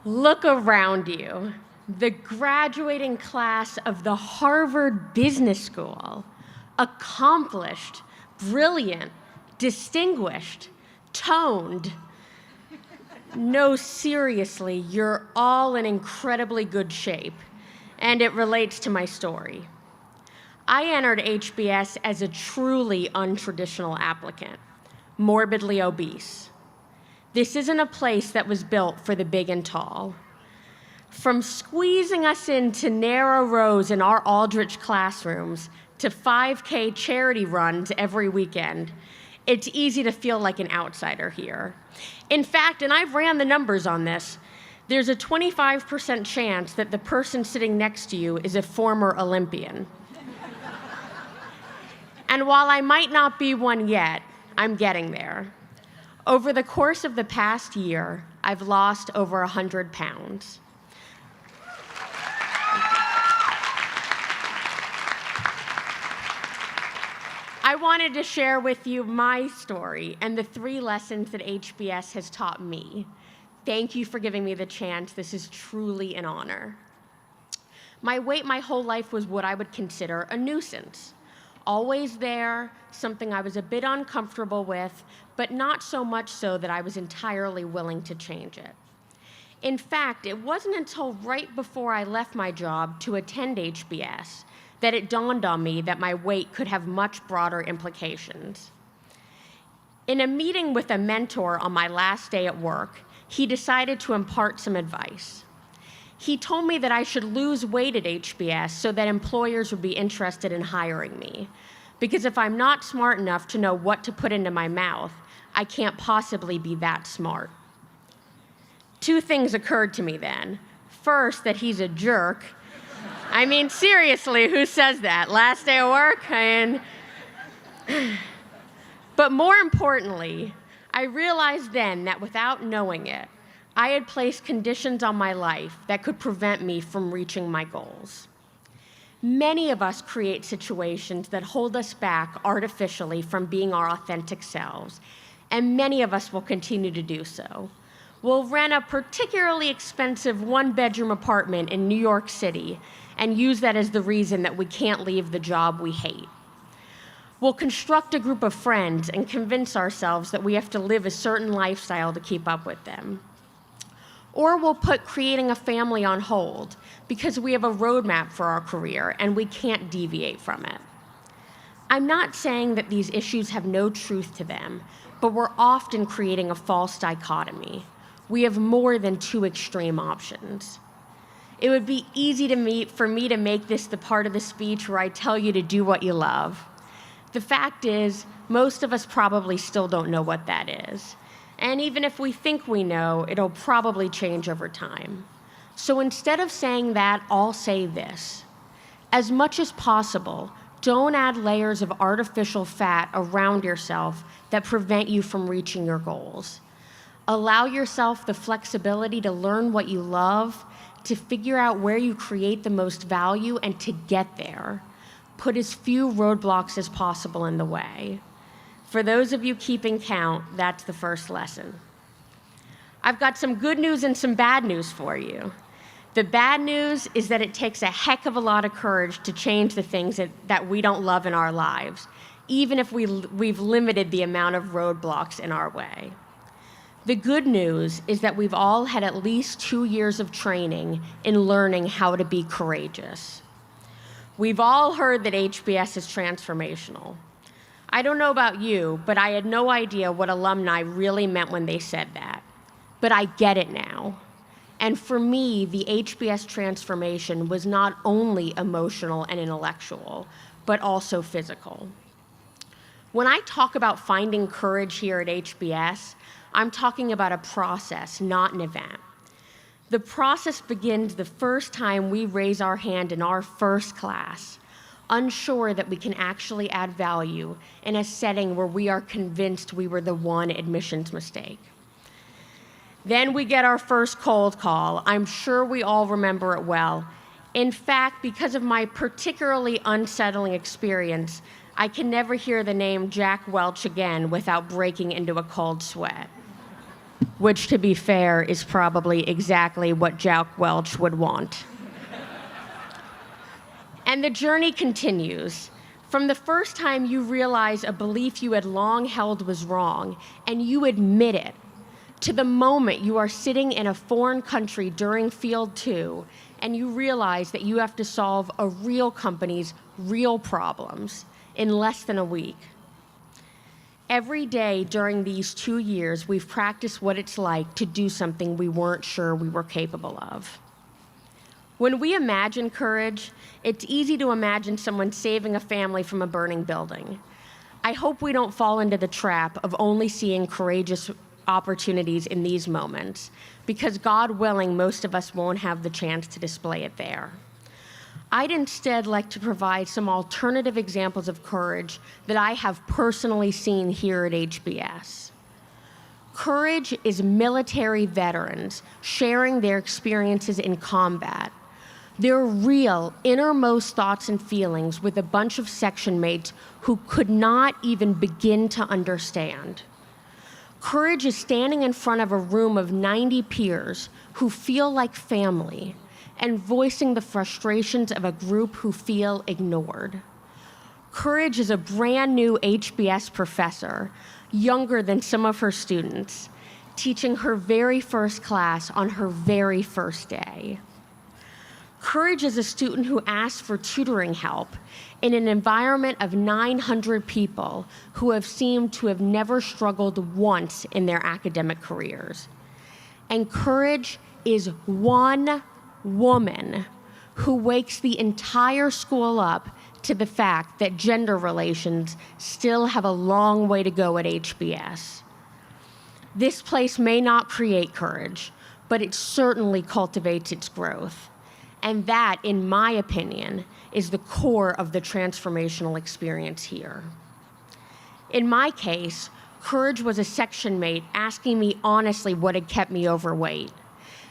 Look around you. The graduating class of the Harvard Business School. Accomplished, brilliant, distinguished, toned. No, seriously, you're all in incredibly good shape, and it relates to my story. I entered HBS as a truly untraditional applicant, morbidly obese. This isn't a place that was built for the big and tall. From squeezing us into narrow rows in our Aldrich classrooms to 5K charity runs every weekend, it's easy to feel like an outsider here. In fact, and I've ran the numbers on this, there's a 25% chance that the person sitting next to you is a former Olympian. And while I might not be one yet, I'm getting there. Over the course of the past year, I've lost over 100 pounds. I wanted to share with you my story and the 3 lessons that HBS has taught me. Thank you for giving me the chance. This is truly an honor. My weight my whole life was what I would consider a nuisance. Always there, something I was a bit uncomfortable with, but not so much so that I was entirely willing to change it. In fact, it wasn't until right before I left my job to attend HBS that it dawned on me that my weight could have much broader implications. In a meeting with a mentor on my last day at work, he decided to impart some advice. He told me that I should lose weight at HBS so that employers would be interested in hiring me. Because if I'm not smart enough to know what to put into my mouth, I can't possibly be that smart. 2 things occurred to me then. First, that he's a jerk. I mean, seriously, who says that? Last day of work? But more importantly, I realized then that without knowing it, I had placed conditions on my life that could prevent me from reaching my goals. Many of us create situations that hold us back artificially from being our authentic selves, and many of us will continue to do so. We'll rent a particularly expensive 1-bedroom apartment in New York City and use that as the reason that we can't leave the job we hate. We'll construct a group of friends and convince ourselves that we have to live a certain lifestyle to keep up with them. Or we'll put creating a family on hold because we have a roadmap for our career and we can't deviate from it. I'm not saying that these issues have no truth to them, but we're often creating a false dichotomy. We have more than 2 extreme options. It would be easy for me to make this the part of the speech where I tell you to do what you love. The fact is, most of us probably still don't know what that is. And even if we think we know, it'll probably change over time. So instead of saying that, I'll say this. As much as possible, don't add layers of artificial fat around yourself that prevent you from reaching your goals. Allow yourself the flexibility to learn what you love, to figure out where you create the most value, and to get there. Put as few roadblocks as possible in the way. For those of you keeping count, that's the first lesson. I've got some good news and some bad news for you. The bad news is that it takes a heck of a lot of courage to change the things that we don't love in our lives, even if we've limited the amount of roadblocks in our way. The good news is that we've all had at least 2 years of training in learning how to be courageous. We've all heard that HBS is transformational. I don't know about you, but I had no idea what alumni really meant when they said that. But I get it now. And for me, the HBS transformation was not only emotional and intellectual, but also physical. When I talk about finding courage here at HBS, I'm talking about a process, not an event. The process begins the first time we raise our hand in our first class, unsure that we can actually add value in a setting where we are convinced we were the one admissions mistake. Then we get our first cold call. I'm sure we all remember it well. In fact, because of my particularly unsettling experience, I can never hear the name Jack Welch again without breaking into a cold sweat. which, to be fair, is probably exactly what Jack Welch would want. And the journey continues. From the first time you realize a belief you had long held was wrong, and you admit it, to the moment you are sitting in a foreign country during Field 2, and you realize that you have to solve a real company's real problems in less than a week. Every day during these 2 years, we've practiced what it's like to do something we weren't sure we were capable of. When we imagine courage, it's easy to imagine someone saving a family from a burning building. I hope we don't fall into the trap of only seeing courageous opportunities in these moments, because God willing, most of us won't have the chance to display it there. I'd instead like to provide some alternative examples of courage that I have personally seen here at HBS. Courage is military veterans sharing their experiences in combat, their real innermost thoughts and feelings with a bunch of section mates who could not even begin to understand. Courage is standing in front of a room of 90 peers who feel like family and voicing the frustrations of a group who feel ignored. Courage is a brand new HBS professor, younger than some of her students, teaching her very first class on her very first day. Courage is a student who asks for tutoring help in an environment of 900 people who have seemed to have never struggled once in their academic careers. And courage is one woman who wakes the entire school up to the fact that gender relations still have a long way to go at HBS. This place may not create courage, but it certainly cultivates its growth. And that, in my opinion, is the core of the transformational experience here. In my case, courage was a section mate asking me honestly what had kept me overweight.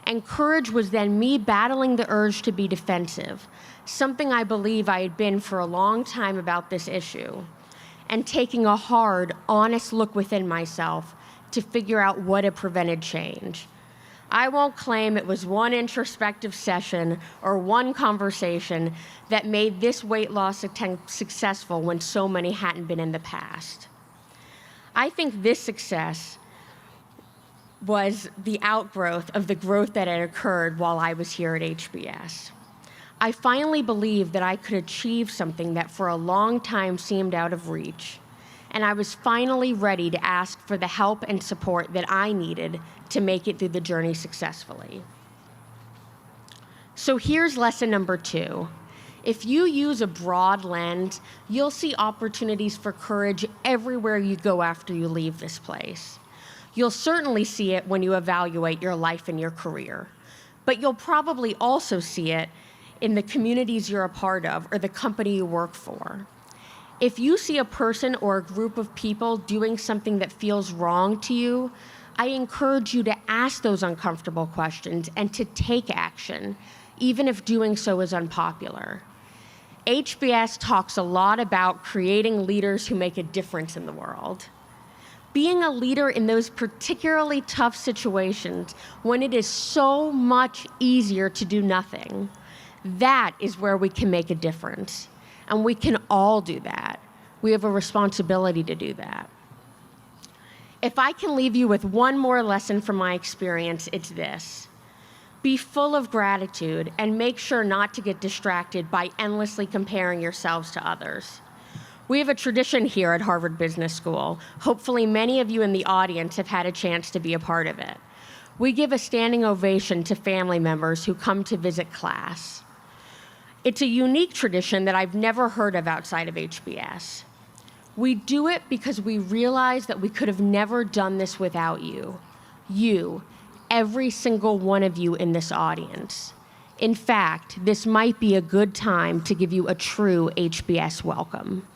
And courage was then me battling the urge to be defensive, something I believe I had been for a long time about this issue, and taking a hard, honest look within myself to figure out what had prevented change. I won't claim it was one introspective session or one conversation that made this weight loss attempt successful when so many hadn't been in the past. I think this success was the outgrowth of the growth that had occurred while I was here at HBS. I finally believed that I could achieve something that for a long time seemed out of reach, and I was finally ready to ask for the help and support that I needed to make it through the journey successfully. So here's lesson number 2. If you use a broad lens, you'll see opportunities for courage everywhere you go after you leave this place. You'll certainly see it when you evaluate your life and your career, but you'll probably also see it in the communities you're a part of or the company you work for. If you see a person or a group of people doing something that feels wrong to you, I encourage you to ask those uncomfortable questions and to take action, even if doing so is unpopular. HBS talks a lot about creating leaders who make a difference in the world. Being a leader in those particularly tough situations when it is so much easier to do nothing, that is where we can make a difference. And we can all do that. We have a responsibility to do that. If I can leave you with one more lesson from my experience, it's this. Be full of gratitude and make sure not to get distracted by endlessly comparing yourselves to others. We have a tradition here at Harvard Business School. Hopefully many of you in the audience have had a chance to be a part of it. We give a standing ovation to family members who come to visit class. It's a unique tradition that I've never heard of outside of HBS. We do it because we realize that we could have never done this without you. You, every single one of you in this audience. In fact, this might be a good time to give you a true HBS welcome.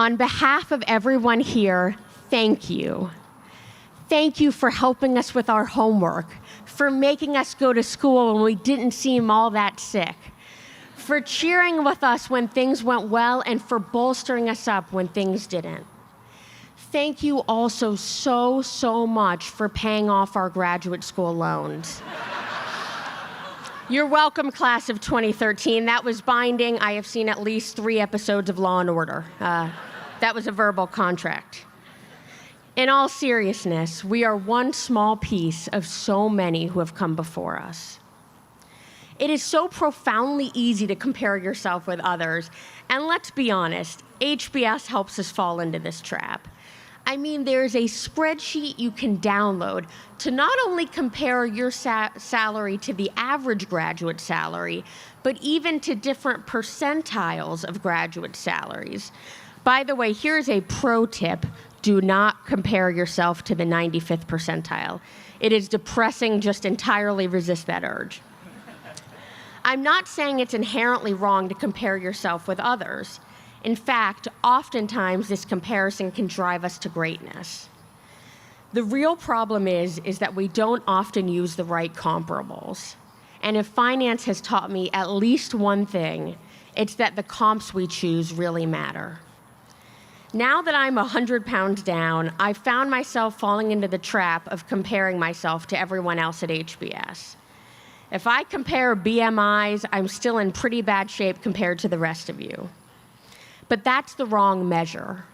On behalf of everyone here, thank you. Thank you for helping us with our homework, for making us go to school when we didn't seem all that sick, for cheering with us when things went well, and for bolstering us up when things didn't. Thank you also so much for paying off our graduate school loans. You're welcome, class of 2013. That was binding. I have seen at least 3 episodes of Law & Order. That was a verbal contract. In all seriousness, we are one small piece of so many who have come before us. It is so profoundly easy to compare yourself with others, and let's be honest, HBS helps us fall into this trap. I mean, there's a spreadsheet you can download to not only compare your salary to the average graduate salary, but even to different percentiles of graduate salaries. By the way, here's a pro tip. Do not compare yourself to the 95th percentile. It is depressing. Just entirely resist that urge. I'm not saying it's inherently wrong to compare yourself with others. In fact, oftentimes this comparison can drive us to greatness. The real problem is that we don't often use the right comparables. And if finance has taught me at least one thing, it's that the comps we choose really matter. Now that I'm 100 pounds down, I've found myself falling into the trap of comparing myself to everyone else at HBS. If I compare BMIs, I'm still in pretty bad shape compared to the rest of you. But that's the wrong measure.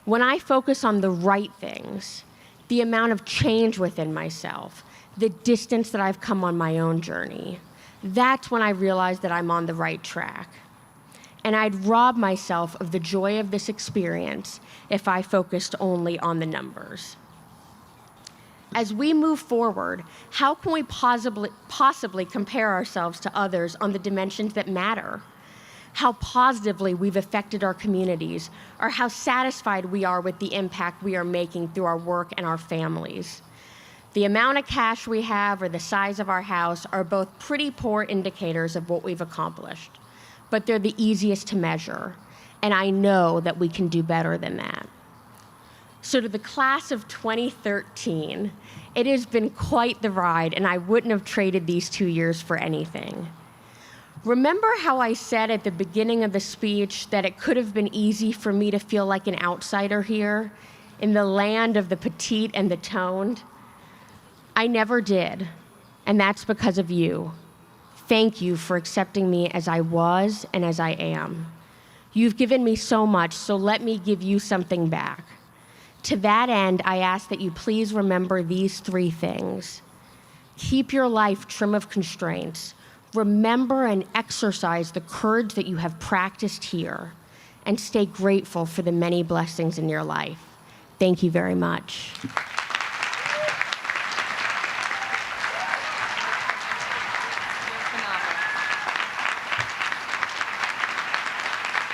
When I focus on the right things, the amount of change within myself, the distance that I've come on my own journey, that's when I realize that I'm on the right track. And I'd rob myself of the joy of this experience if I focused only on the numbers. As we move forward, how can we possibly compare ourselves to others on the dimensions that matter? How positively we've affected our communities, or how satisfied we are with the impact we are making through our work and our families. The amount of cash we have or the size of our house are both pretty poor indicators of what we've accomplished, but they're the easiest to measure, and I know that we can do better than that. So to the class of 2013, it has been quite the ride, and I wouldn't have traded these 2 years for anything. Remember how I said at the beginning of the speech that it could have been easy for me to feel like an outsider here, in the land of the petite and the toned? I never did, and that's because of you. Thank you for accepting me as I was and as I am. You've given me so much, so let me give you something back. To that end, I ask that you please remember these 3 things. Keep your life trim of constraints. Remember and exercise the courage that you have practiced here, and stay grateful for the many blessings in your life. Thank you very much.